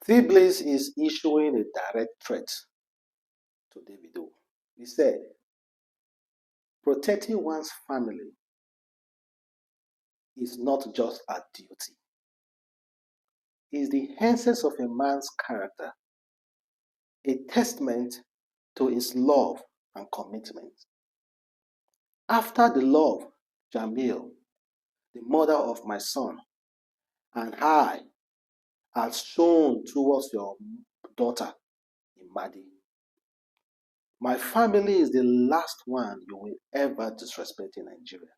TeeBillz is issuing a direct threat to Davido. He said, protecting one's family is not just a duty. It is the essence of a man's character, a testament to his love and commitment. After the love, Jamil, the mother of my son, and I have shown towards your daughter, Imadi, my family is the last one you will ever disrespect in Nigeria.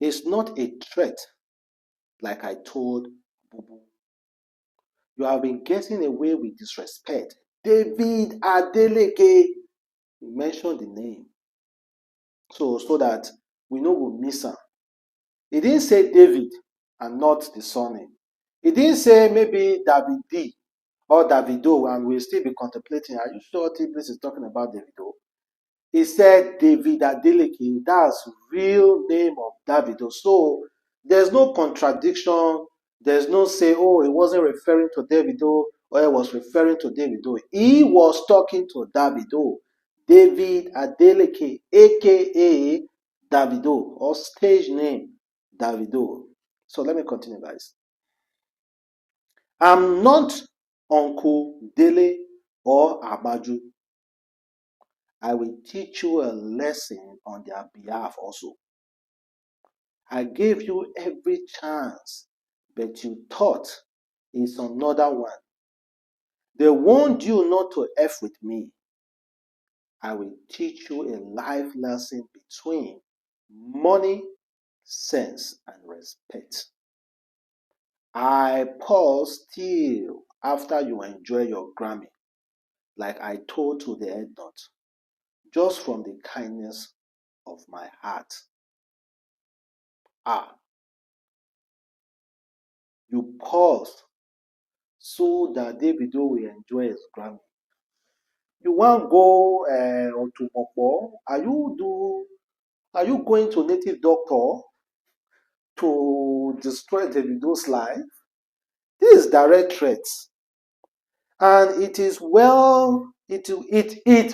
It's not a threat like I told Bubu. You have been getting away with disrespect. David Adeleke, he mentioned the name. So that we know we'll miss him. He didn't say David and not the surname. He didn't say maybe David D or Davido, and we'll still be contemplating. Are you sure TeeBillz is talking about Davido? He said David Adeleke. That's real name of Davido. So there's no contradiction. There's no say, oh, he wasn't referring to Davido or he was referring to Davido. He was talking to Davido. David Adeleke, aka Davido, or stage name Davido. So let me continue, guys. I'm not Uncle Dele or Abaju. I will teach you a lesson on their behalf also. I gave you every chance, but you thought it's another one. They warned you not to F with me. I will teach you a life lesson between money, sense, and respect. I pause still after you enjoy your Grammy, like I told to the head nut, just from the kindness of my heart. You pause so that Davido will enjoy his Grammy. You want go to Mopo? Are you going to native doctor to destroy Davido's life? This is direct threats, and it is well. It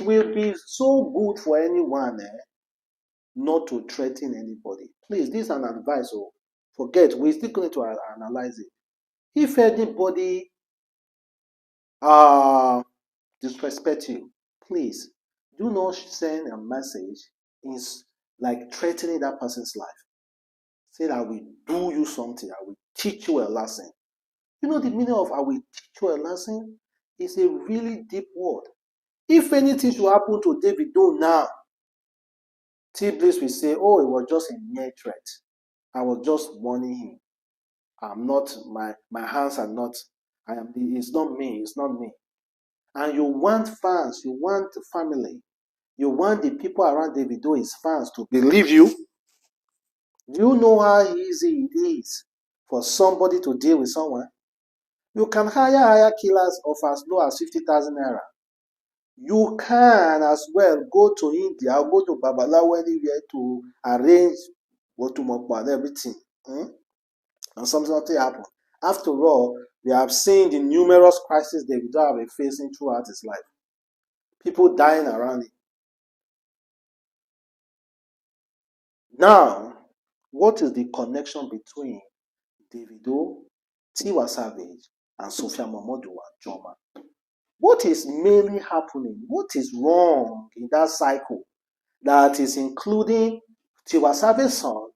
will be so good for anyone not to threaten anybody. Please, this is an advice. So forget, we're still going to analyze it. If anybody disrespect you, please do not send a message in like threatening that person's life. Say that I will do you something, I will teach you a lesson. You know the meaning of I will teach you a lesson is a really deep word. If anything should happen to Davido now, TeeBillz will say, oh, it was just a mere threat. I was just warning him. I'm not, my hands are not, it's not me. And you want fans, you want family, you want the people around Davido, his fans, to believe you. Do you know how easy it is for somebody to deal with someone? You can hire killers of as low as 50,000 naira. You can as well go to India, go to Babalawo anywhere to arrange Wotumokwa and everything. And something happen. After all, we have seen the numerous crises Davido have been facing throughout his life. People dying around him. Now, what is the connection between Davido, Tiwa Savage, and Sophia Momodu Joma? What is mainly happening? What is wrong in that cycle that is including Tiwa Savage's son,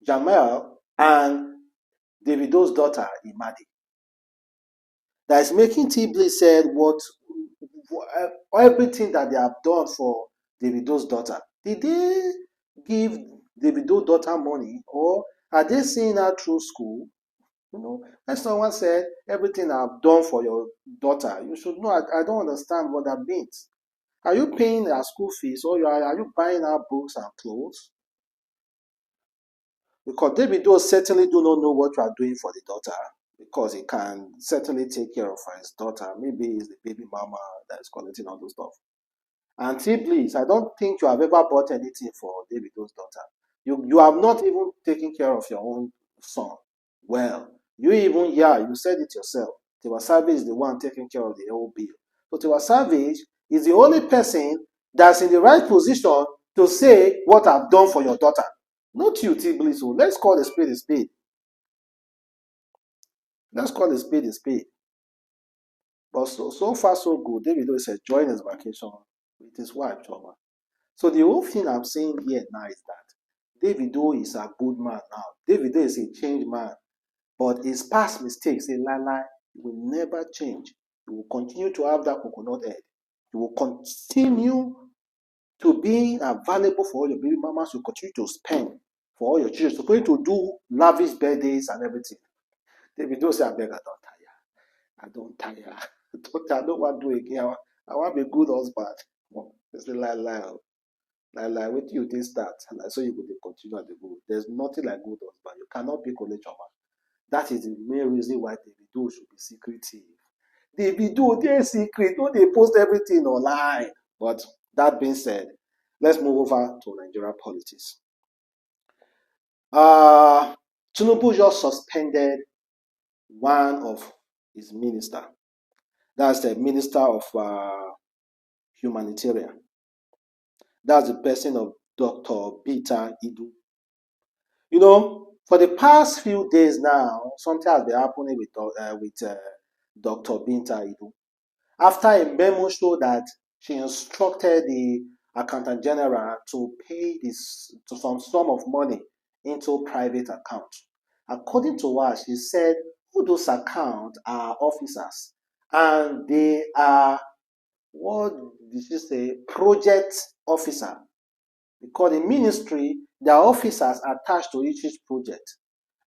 Jamel, and Davido's daughter, Imadi? That is making TeeBillz said everything that they have done for Davido's daughter. Did they give Davido's daughter money, or are they seeing her through school? You know, like someone said, everything I've done for your daughter, you should know. I don't understand what that means. Are you paying her school fees, or are you buying her books and clothes? Because Davido certainly do not know what you are doing for the daughter, because he can certainly take care of his daughter. Maybe it's the baby mama that is collecting all those stuff. And TeeBillz, I don't think you have ever bought anything for Davido's daughter. You have not even taken care of your own son. Well, you said it yourself. Tiwa Savage is the one taking care of the whole bill. So Tiwa Savage is the only person that's in the right position to say what I've done for your daughter. Not you, TeeBillz. So let's call a spade a spade. Let's call a spade a spade. But so far so good. Davido is enjoying his vacation with his wife, Choma. So the whole thing I'm saying here now is that Davido is a good man now. Davido is a changed man. But his past mistakes, a lie, will never change. You will continue to have that coconut head. You will continue to be available for all your baby mamas. You continue to spend for all your children. So going to do lavish birthdays and everything. Davido say, I beg, I don't tire. I don't want to do it again. I want to be a good husband. It's a lie. Wait till you did start. So you will continue at the good. There's nothing like good husband. You cannot be college man. That is the main reason why Davido should be secretive. Davido, they're secret. Don't they post everything online? But that being said, let's move over to Nigeria politics. Tinubu just suspended one of his minister. That's the Minister of Humanitarian. That's the person of Dr. Betta Edu. You know, for the past few days now, something has been happening with Dr. Betta Edu. After a memo showed that she instructed the Accountant General to pay some sum of money into private accounts. According to her, she said all those accounts are officers and they are, what did she say, project officer. Because in ministry, there are officers attached to each project,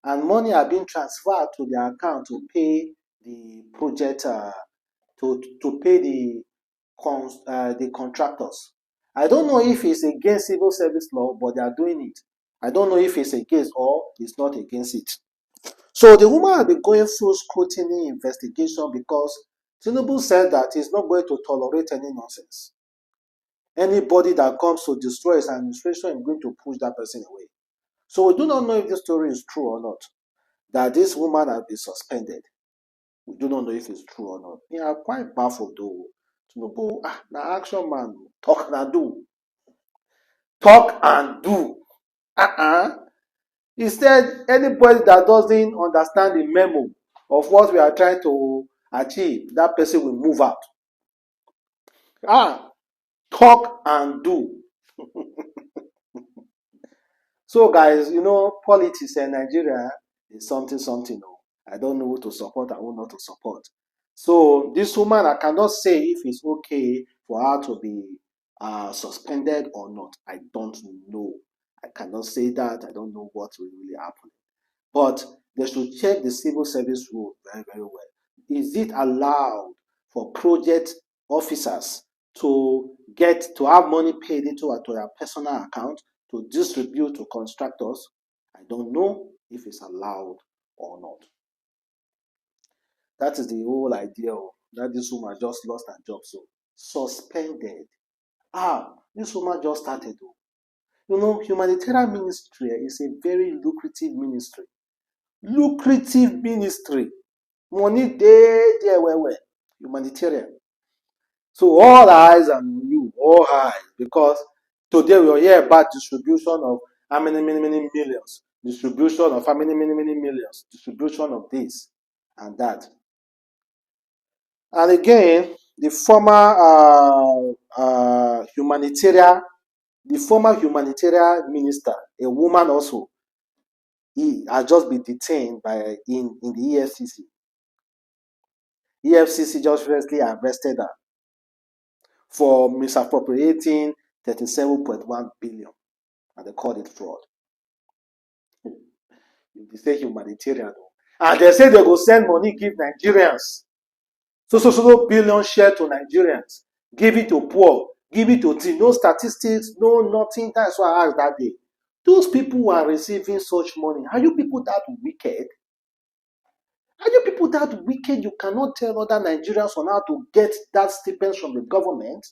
and money are being transferred to their account to pay the project, to pay the contractors. I don't know if it's against civil service law, but they are doing it. I don't know if it's against or it's not against it. So the woman has been going through scrutiny investigation because Tinubu said that he's not going to tolerate any nonsense. Anybody that comes to destroy his administration is going to push that person away. So we do not know if this story is true or not, that this woman has been suspended. We do not know if it's true or not. They are quite powerful though. Tinubu, na action man, talk and do. Talk and do. Instead, anybody that doesn't understand the memo of what we are trying to achieve, that person will move out. Talk and do. So guys, you know, politics in Nigeria is something. I don't know who to support and who not to support. So this woman, I cannot say if it's okay for her to be suspended or not. I don't know. I cannot say that. I don't know what will really happen. But they should check the civil service rule very, very well. Is it allowed for project officers to have money paid into their personal account to distribute to contractors? I don't know if it's allowed or not. That is the whole idea of that this woman just lost her job. So suspended. This woman just started. You know, humanitarian ministry is a very lucrative ministry. Money there well. Humanitarian. So all eyes on you, all eyes, because today we are here about distribution of how many millions, distribution of how many millions, distribution of this and that. And again, the former humanitarian minister, a woman also, he has just been detained in the EFCC. EFCC just recently arrested her for misappropriating 37.1 billion, and they called it fraud. They say humanitarian, and they say they go send money give Nigerians. So billion share to Nigerians, give it to poor, give it to team. No statistics, no nothing. That's why I asked that day. Those people who are receiving such money, are you people that wicked? Are you people that wicked? You cannot tell other Nigerians on how to get that stipends from the government?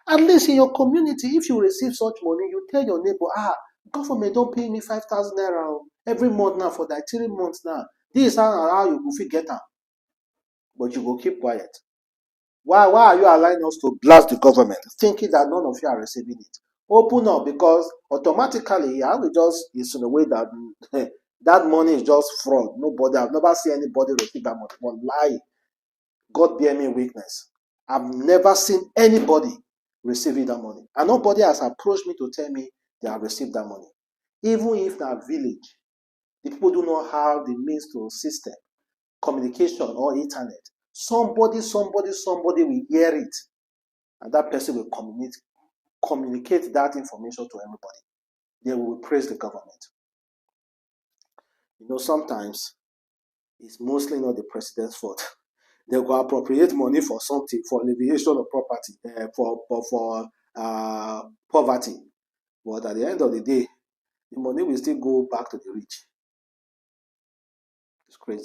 At least in your community, if you receive such money, you tell your neighbor, government don't pay me 5,000 naira every month now for that 3 months now. This is how you will get them. but you will keep quiet. Why are you allowing us to blast the government, thinking that none of you are receiving it? Open up, because automatically I will just insinuate that that money is just fraud. Nobody, I've never seen anybody receive that money. One lie. God bear me witness. I've never seen anybody receiving that money. And nobody has approached me to tell me they have received that money. Even if that village, the people do not have the means to system, communication or internet. Somebody will hear it. And that person will communicate that information to everybody. They will praise the government. Sometimes it's mostly not the president's fault. They will appropriate money for something, for alleviation of property, for poverty. But at the end of the day, the money will still go back to the rich. It's crazy.